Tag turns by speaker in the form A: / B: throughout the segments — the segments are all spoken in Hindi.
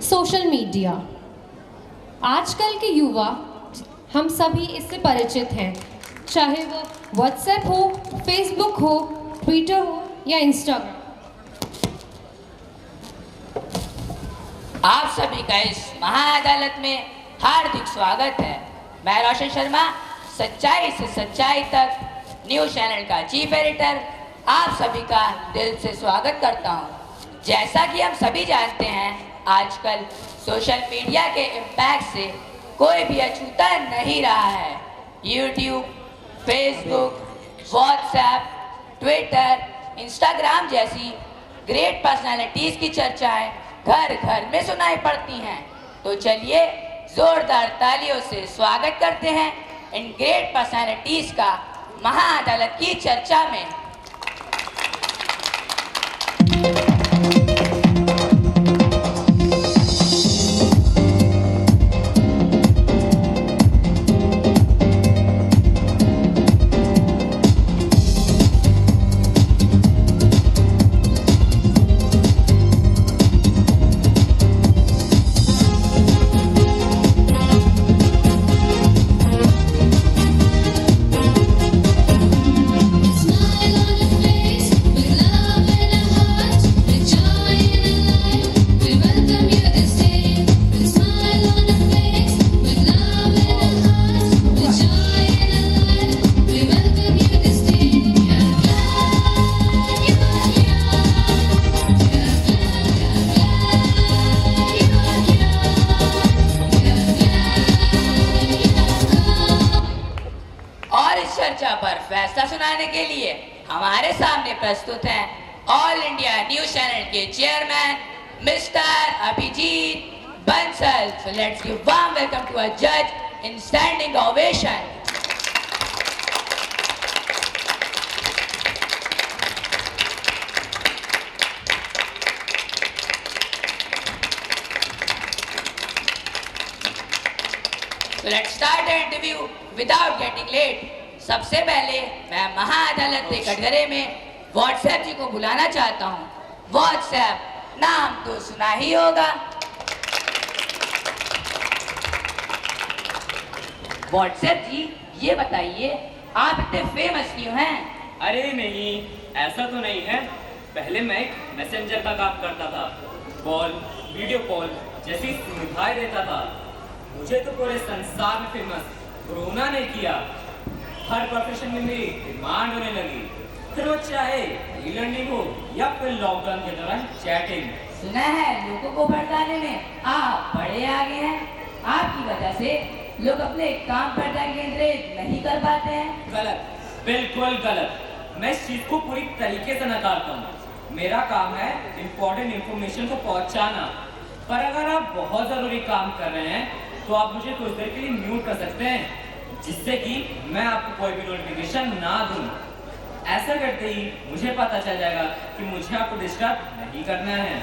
A: Social media. आजकल के युवा हम सभी इससे परिचित हैं, चाहे वो व्हाट्सएप हो, फेसबुक हो, ट्विटर हो या इंस्टाग्राम।
B: आप सभी का इस महाअदालत में हार्दिक स्वागत है। मैं रोशन शर्मा, सच्चाई से सच्चाई तक न्यूज़ चैनल का चीफ एडिटर, आप सभी का दिल से स्वागत करता हूं। जैसा कि हम सभी जानते हैं, आजकल सोशल मीडिया के इम्पैक्ट से कोई भी अछूता नहीं रहा है। YouTube, Facebook, WhatsApp, Twitter, Instagram जैसी ग्रेट पर्सनालिटीज़ की चर्चाएं घर घर में सुनाई पड़ती हैं। तो चलिए जोरदार तालियों से स्वागत करते हैं इन ग्रेट पर्सनालिटीज़ का महाअदालत की चर्चा में। चर्चा पर फैसला सुनाने के लिए हमारे सामने प्रस्तुत हैं ऑल इंडिया न्यूज़ चैनल के chairman mister Abhijit Bansal. So let's give warm welcome to our judge in standing ovation. So let's start the interview without getting late. सबसे पहले मैं महाअदालत के कटघरे में व्हाट्सएप जी को बुलाना चाहता हूँ। व्हाट्सएप नाम तो सुना ही होगा। व्हाट्सएप जी, ये बताइए आप इतने फेमस क्यों हैं?
C: अरे नहीं, ऐसा तो नहीं है। पहले मैं एक मैसेंजर का काम करता था, कॉल, वीडियो कॉल जैसी सुविधाएं देता था। मुझे तो पूरे संसार में फेमस कोरोना ने किया। हर प्रोफेशन में मेरी डिमांड होने लगी, फिर वो चाहे ई लर्निंग हो या फिर लॉकडाउन के दौरान चैटिंग।
B: सुना है लोगों को भड़काने में आप बड़े आगे हैं। आपकी वजह से लोग अपने काम पर ध्यान केंद्रित नहीं कर पाते हैं।
C: गलत, बिल्कुल गलत। मैं इस चीज को पूरी तरीके से नकारता हूँ। मेरा काम है इम्पोर्टेंट इंफॉर्मेशन को पहुँचाना। पर अगर आप बहुत जरूरी काम कर रहे हैं तो आप मुझे कुछ देर के लिए म्यूट कर सकते हैं, जिससे कि मैं आपको कोई भी नोटिफिकेशन ना दूं। ऐसा करते ही मुझे पता चल जाएगा कि मुझे आपको डिस्टर्ब नहीं करना है।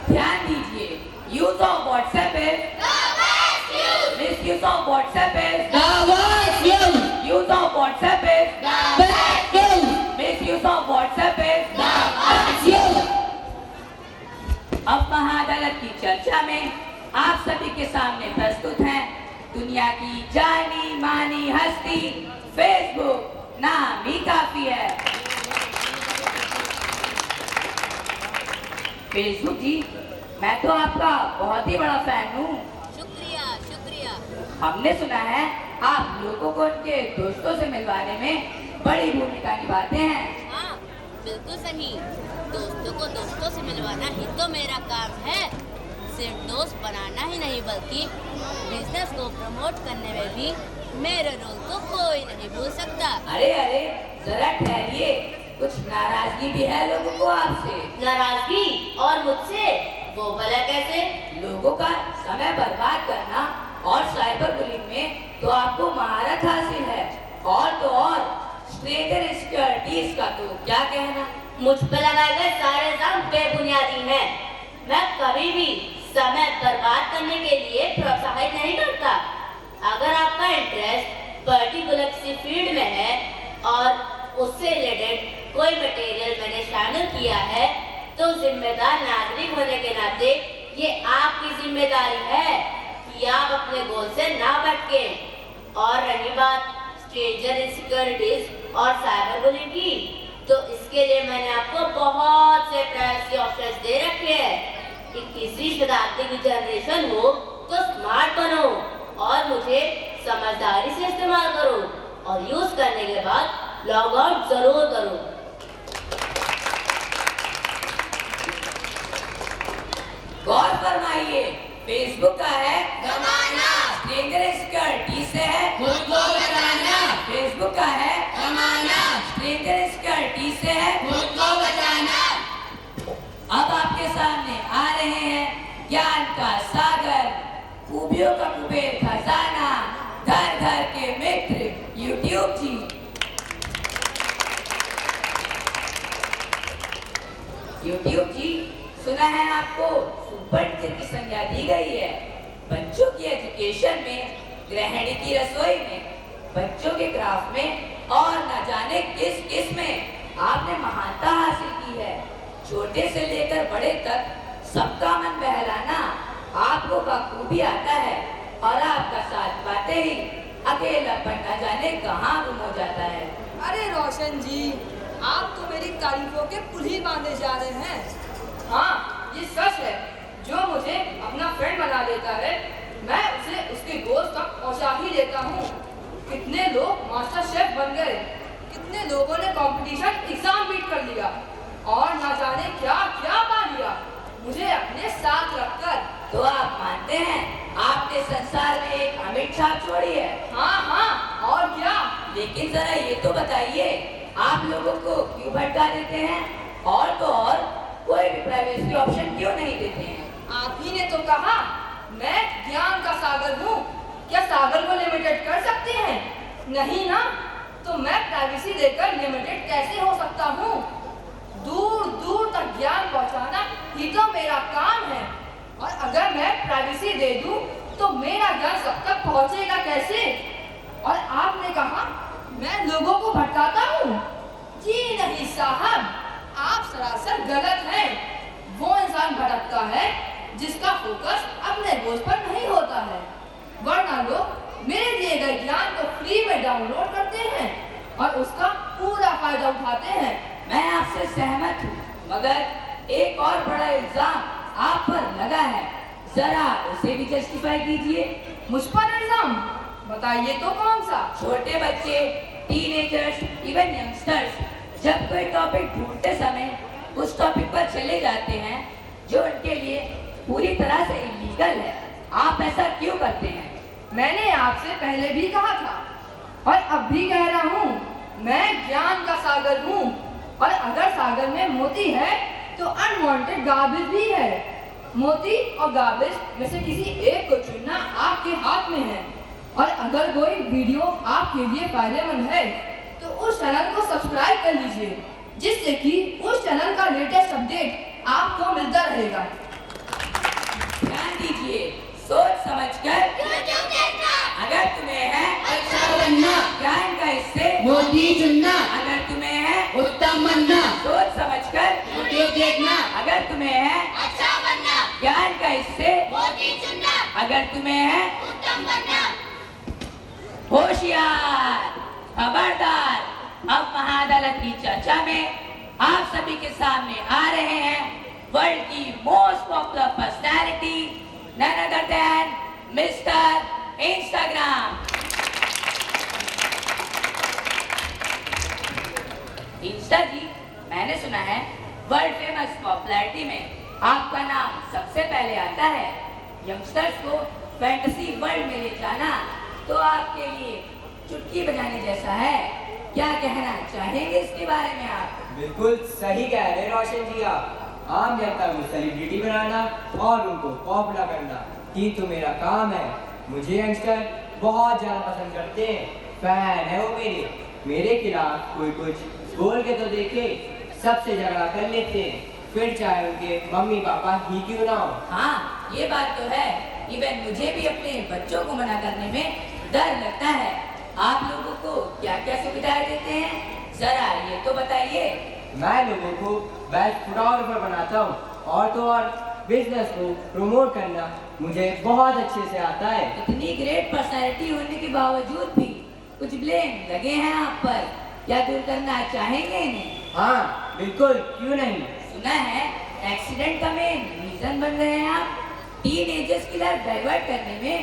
B: ध्यान दीजिए, use of WhatsApp is misuse of WhatsApp is use of WhatsApp is misuse of WhatsApp is. अब महाअदालत की चर्चा में आप सभी के सामने प्रस्तुत हैं दुनिया की जानी मानी हस्ती फेसबुक। नाम ही काफी है। फेसबुक जी, मैं तो आपका बहुत ही बड़ा फैन हूँ।
D: शुक्रिया शुक्रिया।
B: हमने सुना है आप लोगों को उनके दोस्तों से मिलवाने में बड़ी भूमिका निभाते हैं।
D: हाँ, बिल्कुल सही। दोस्तों को दोस्तों से मिलवाना ही तो मेरा काम है। सिर्फ दोस्त बनाना ही नहीं, बल्कि बिजनेस को प्रमोट करने में भी मेरे रोल को कोई नहीं भूल सकता।
B: अरे अरे, जरा ठहरिए, कुछ नाराजगी भी है लोगों को आपसे।
D: नाराजगी? और मुझसे? वो भला कैसे?
B: लोगों का समय बर्बाद करना और साइबर बुलिंग में तो आपको महारत हासिल है। और तो और स्ट्रेंजर इनसिक्योरिटीज का तो क्या कहना।
D: मुझ पर लगाए गए सारे इल्जाम बेबुनियादी हैं। मैं कभी भी समय बर्बाद करने के लिए प्रोत्साहित नहीं करता। अगर आपका इंटरेस्ट पर्टिकुलर किसी फील्ड में है और उससे रिलेटेड कोई मटेरियल मैंने शामिल किया है तो जिम्मेदार नागरिक होने के नाते ये आपकी जिम्मेदारी है कि आप अपने गोल से ना भटकें। और रही बात स्ट्रेंजर इनसिक्योरिटीज और साइबर बुलिंग की, तो इसके लिए मैंने आपको बहुत से प्राइवेसी ऑप्शंस दे रखे हैं। 21वीं शताब्दी की जनरेशन हो तो स्मार्ट बनो और मुझे समझदारी से इस्तेमाल करो और यूज करने के बाद लॉग आउट जरूर करो।
B: गौर फरमाइए, फेसबुक का है जमाना, स्ट्रेंजर सिक्योरिटी से है खुद को बचाना। फेसबुक का है जमाना, स्ट्रेंजर सिक्योरिटी से है खुद को बचाना। अब आपके सामने आ रहे हैं ज्ञान का सागर, खूबियों का कुबेर खजाना, घर घर के मित्र यूट्यूब जी। यूट्यूब जी, सुना है आपको सुपर टीचर की संज्ञा दी गई है। बच्चों की एजुकेशन में, गृहिणी की रसोई में, बच्चों के क्राफ्ट में और न जाने किस किस में आपने महानता हासिल की है। छोटे से लेकर बड़े तक सबका मन बहलाना आपको बखूबी आता है और आपका साथ पाते ही अकेलापन न जाने कहाँ गुम हो जाता है।
E: अरे रोशन जी, आप तो मेरी तारीफों के पुल ही बांधे जा रहे हैं। हाँ, ये सच है। जो मुझे अपना फ्रेंड बना देता है, मैं उसे उसके गोल तक पहुंचा ही देता हूँ। कितने लोग मास्टर शेफ बन गए, कितने लोगों ने कंपटीशन एग्जाम बीट कर लिया और ना जाने क्या क्या पा लिया मुझे अपने साथ रखकर।
B: तो आप मानते हैं आपने संसार में एक अमिट छाप छोड़ी है?
E: हाँ हाँ, और क्या।
B: लेकिन जरा ये तो बताइए, आप लोगों को क्यों भटका देते हैं और तो और कोई भी प्राइवेसी ऑप्शन क्यों नहीं देते हैं?
E: आप ही ने तो कहा मैं ज्ञान का सागर हूँ, क्या सागर को लिमिटेड कर सकते हैं? नहीं ना, तो मैं प्राइवेसी देकर लिमिटेड कैसे हो सकता हूँ? दूर दूर तक ज्ञान पहुँचाना ही तो मेरा काम है, और अगर मैं प्राइवेसी दे दूँ तो मेरा ज्ञान सब तक पहुँचेगा कैसे? और आपने कहा मैं लोगों को भटकाता हूँ? जी नहीं साहब, आप सरासर गलत हैं। वो इंसान भटकता है जिसका फोकस अपने गोल पर नहीं होता है, वरना लोग मेरे दिए गए ज्ञान को फ्री में डाउनलोड करते हैं और उसका पूरा फायदा उठाते हैं।
B: मैं आपसे सहमत हूँ, मगर एक और बड़ा इल्जाम आप पर लगा है, जरा उसे भी जस्टिफाई कीजिए।
E: मुझ पर इल्जाम? बताइए तो कौन सा?
B: छोटे बच्चे, टीनेजर्स, इवन यंगस्टर्स जब कोई टॉपिक ढूंढते समय उस टॉपिक पर चले जाते हैं जो उनके लिए पूरी तरह से इलीगल है, आप ऐसा क्यों करते हैं?
E: मैंने आपसे पहले भी कहा था और अब भी कह रहा हूँ, मैं ज्ञान का सागर हूँ, और अगर सागर में मोती है तो अनवांटेड गार्बेज भी है। मोती और गार्बेज में से किसी एक को चुनना आपके हाथ में है, और अगर कोई वीडियो आपके लिए फायदेमंद है तो उस चैनल को सब्सक्राइब कर लीजिए, जिससे कि उस चैनल का लेटेस्ट अपडेट आपको मिलता रहेगा।
B: ध्यान दीजिए, सोच समझकर अगर तुम्हें है अच्छा बनना, ज्ञान का इससे मोती चुनना, अगर तुम्हें है उत्तम बनना, सोच समझकर वीडियो देखना, अगर तुम्हें है अच्छा बनना, ज्ञान का इससे मोती चुनना, अगर तुम्हें है उत्तम बनना। होशियार, खबरदार, अब महाअदालत की चर्चा में आप सभी के सामने आ रहे हैं वर्ल्ड की most popular personality, none other than mister Instagram. Insta ji, मैंने सुना है वर्ल्ड फेमस पॉपुलैरिटी में आपका नाम सबसे पहले आता है। यंगस्टर्स को फैंटेसी वर्ल्ड में ले जाना तो आपके लिए चुटकी बजाने जैसा है। क्या कहना चाहेंगे इसके बारे में आप?
F: बिल्कुल सही कह रहे रोशन जी आप। आम जनता को सेलिब्रिटी बनाना और उनको पॉपुलर करना ही तो मेरा काम है। मुझे यंगस्टर बहुत ज़्यादा पसंद करते हैं, फैन है वो मेरे खिलाफ कोई कुछ बोल के तो देखे, सबसे झगड़ा कर लेते हैं, फिर चाहे उनके मम्मी पापा ही क्यों ना हो।
B: हाँ, ये बात तो है। इवन मुझे भी अपने बच्चों को मना करने में डर लगता है। आप लोगों को क्या क्या सुविधाएं देते हैं, जरा ये तो बताइए।
F: मैं लोगों को बेस्ट फोटोग्राफर बनाता हूँ और तो और बिजनेस को प्रमोट करना मुझे बहुत अच्छे से आता है।
B: इतनी ग्रेट पर्सनैलिटी होने के बावजूद भी कुछ ब्लेम लगे हैं आप पर, क्या दूर करना चाहेंगे इन्हें?
F: हाँ बिल्कुल, क्यों नहीं।
B: सुना है एक्सीडेंट का मेन रीजन बन रहे हैं आप। टीनेजर्स की लाइफ डाइवर्ट करने में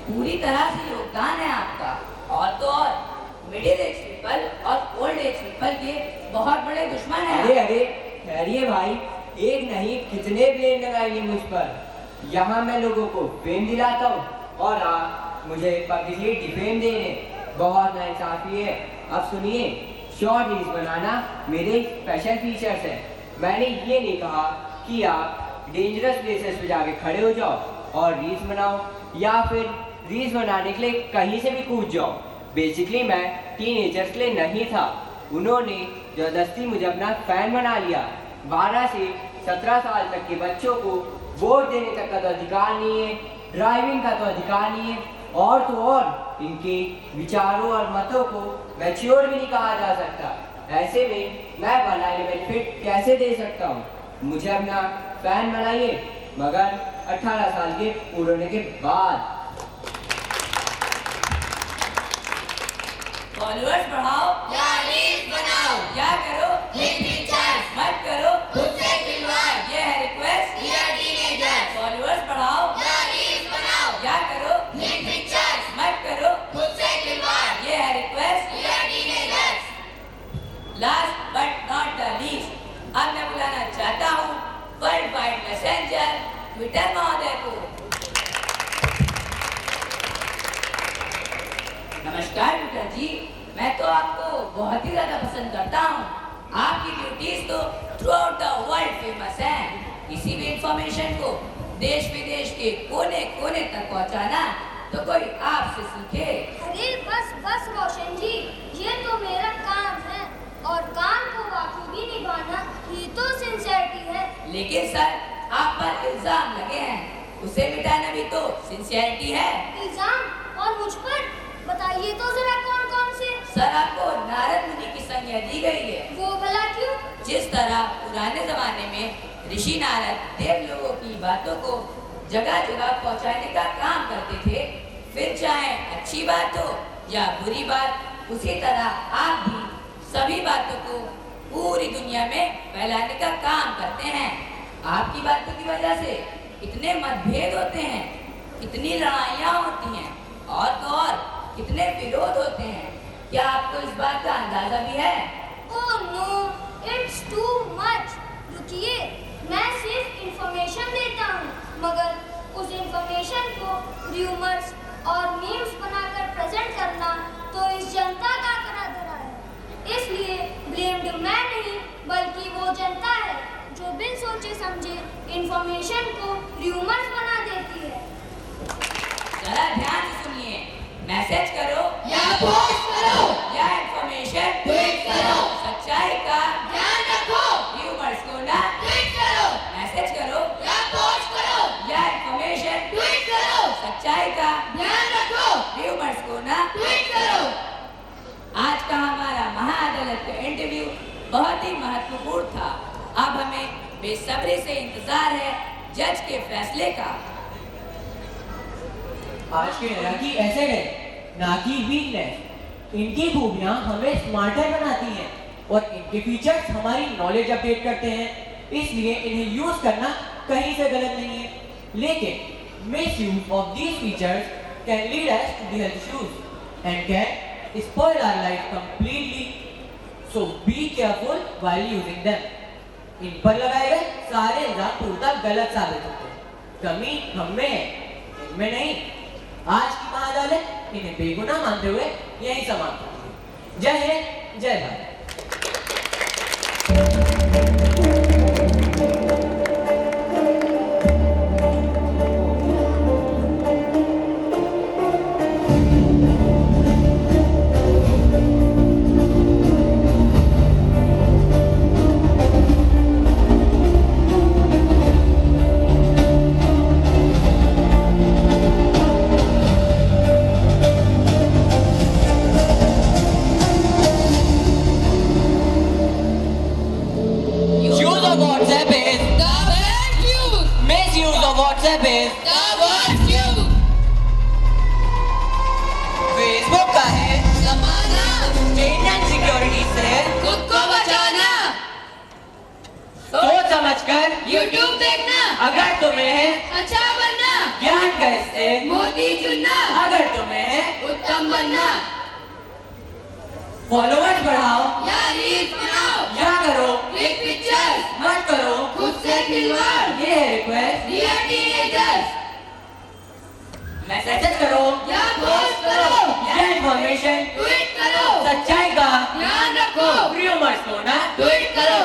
B: पूरी तरह से योगदान है आपका। और तो और मिडिल एज पीपल और ओल्ड एज पीपल के बहुत बड़े दुश्मन हैं।
F: अरे ठहरिए भाई, एक नहीं कितने ब्लेम लगाएंगे मुझ पर। यहाँ मैं लोगों को फेम दिलाता हूँ और आप मुझे पब्लिकली डिफेम दे रहे, बहुत नाइंसाफी है। अब सुनिए, शॉर्ट रील्स बनाना मेरे स्पेशल फीचर्स है। मैंने ये नहीं कहा कि आप डेंजरस प्लेसेस पे जाके खड़े हो जाओ और रील्स बनाओ या फिर रील्स बनाने के लिए कहीं से भी कूद जाओ। बेसिकली मैं टीनेजर्स के लिए नहीं था, उन्होंने जबरदस्ती मुझे अपना फैन बना लिया। 12 से 17 साल तक के बच्चों को वोट देने तक का तो अधिकार नहीं है, ड्राइविंग का तो अधिकार नहीं है और तो और इनके विचारों और मतों को मैच्योर भी नहीं कहा जा सकता। ऐसे में मैं भला बेनिफिट कैसे दे सकता हूँ? मुझे अपना फैन बनाइए, मगर 18 साल के पूरे होने के बाद।
B: फॉलोअर्स बढ़ाओ या रील्स बनाओ, क्या करो मत करो खुद से खिलवाड़, ये है रिक्वेस्ट डियर टीनेजर्स। फॉलोअर्स बढ़ाओ या रील्स बनाओ, क्या करो मत करो खुद से खिलवाड़, ये है request dear teenagers. Last but not the least, अब मैं बुलाना चाहता हूँ वर्ल्ड वाइड मैसेंजर ट्विटर महोदय को। नमस्कार ट्विटर जी, मैं तो आपको बहुत ही ज्यादा पसंद करता हूँ। आपकी ड्यूटीज तो through out the world famous हैं। किसी भी इंफॉर्मेशन को देश विदेश के कोने कोने तक पहुँचाना तो कोई आपसे सीखे।
G: अरे बस बस रोशन जी, ये तो मेरा काम है और काम को बाखूबी निभाना ही तो सिंसियरिटी है।
B: लेकिन सर, आप पर इल्जाम लगे हैं, उसे मिटाना भी तो सिंसियरिटी है।
G: इल्जाम और मुझ पर? बताइए तो जरा कौन कौन से?
B: सर, आपको नारद मुनि की संज्ञा दी गई है।
G: वो भला क्यों?
B: जिस तरह पुराने जमाने में ऋषि नारद देव लोगों की बातों को जगह जगह पहुंचाने का काम करते थे, फिर चाहे अच्छी बात हो या बुरी बात, उसी तरह आप भी सभी बातों को पूरी दुनिया में फैलाने का काम करते हैं। आपकी बातों की वजह से इतने मतभेद होते हैं, इतनी लड़ाइयाँ होती हैं और तो और कितने विरोध होते हैं। क्या आपको इस बात का अंदाजा भी है?
G: Oh no, it's too much. रुकिए, मैं सिर्फ इंफॉर्मेशन देता हूँ, मगर उस इंफॉर्मेशन को र्यूमर्स और मीम्स बनाकर प्रेजेंट करना तो इस जनता का करा धरा है। इसलिए ब्लेम्ड मैं नहीं, बल्कि वो जनता है जो बिन सोचे समझे इंफॉर्मेशन को र्यूमर्स बना देती है।
B: जरा ध्यान से सुनिए, मैसेज करो या पोस्ट करो या इंफॉर्मेशन ट्वीट करो, सच्चाई का ध्यान रखो, र्यूमर्स को ना ट्वीट करो। मैसेज करो या पोस्ट करो या इंफॉर्मेशन ट्वीट करो, सच्चाई का ध्यान रखो, र्यूमर्स को ना ट्वीट करो। आज का हमारा महाअदालत का इंटरव्यू बहुत ही महत्वपूर्ण था। अब हमें बेसब्री से इंतजार है जज के फैसले का।
H: आज के लड़की ऐसे गए, ना कि वीकनेस। इनकी खूबियां हमें स्मार्टर बनाती हैं और इनके फीचर्स हमारी नॉलेज अपडेट करते हैं, इसलिए इन्हें यूज करना कहीं से गलत नहीं है। लेकिन misuse of these features can lead us to the health issues and can spoil our life completely, so be careful while using them. इन पर लगाए गए सारे इल्जाम पूर्णतः गलत साबित होते हैं। कमी हम में है, इनमें नहीं। आज की महाअदालत इन्हें बेगुनाह मानते हुए यही समाप्त होती है। जय हिंद, जय Bharat. WhatsApp is
I: The best use.
H: misuse of WhatsApp is
I: The worst use.
H: Facebook का है
I: जमाना
H: इंटरनेट सिक्योरिटी से
I: खुद को बचाना.
H: सोच समझकर
I: YouTube देखना.
H: अगर तुम्हें है
I: अच्छा बनना.
H: ज्ञान का इससे
I: मोदी चुनना.
H: अगर तुम्हें है
I: उत्तम बनना.
H: फॉलोअर्स बढ़ाओ
I: या रील्स बनाओ.
H: या करो
I: क्लिक पिक्चर्स.
H: मत करो
I: खुद से खिलवाड़.
H: ये है रिक्वेस्ट
I: डियर टीनेजर्स.
H: मैसेज करो
I: या पोस्ट करो.
H: या इंफॉर्मेशन
I: ट्वीट करो.
H: सच्चाई का
I: ध्यान रखो.
H: रूमर्स को ना
I: ट्वीट करो.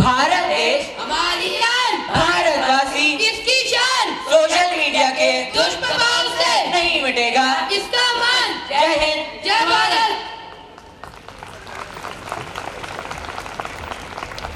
H: भारत देश
I: हमारी जान.
H: भारतवासी
I: किसकी शान.
H: सोशल मीडिया के
I: दुष्प्रभाव से
H: नहीं मिटेगा
I: किसका मान.
H: जय हिंद.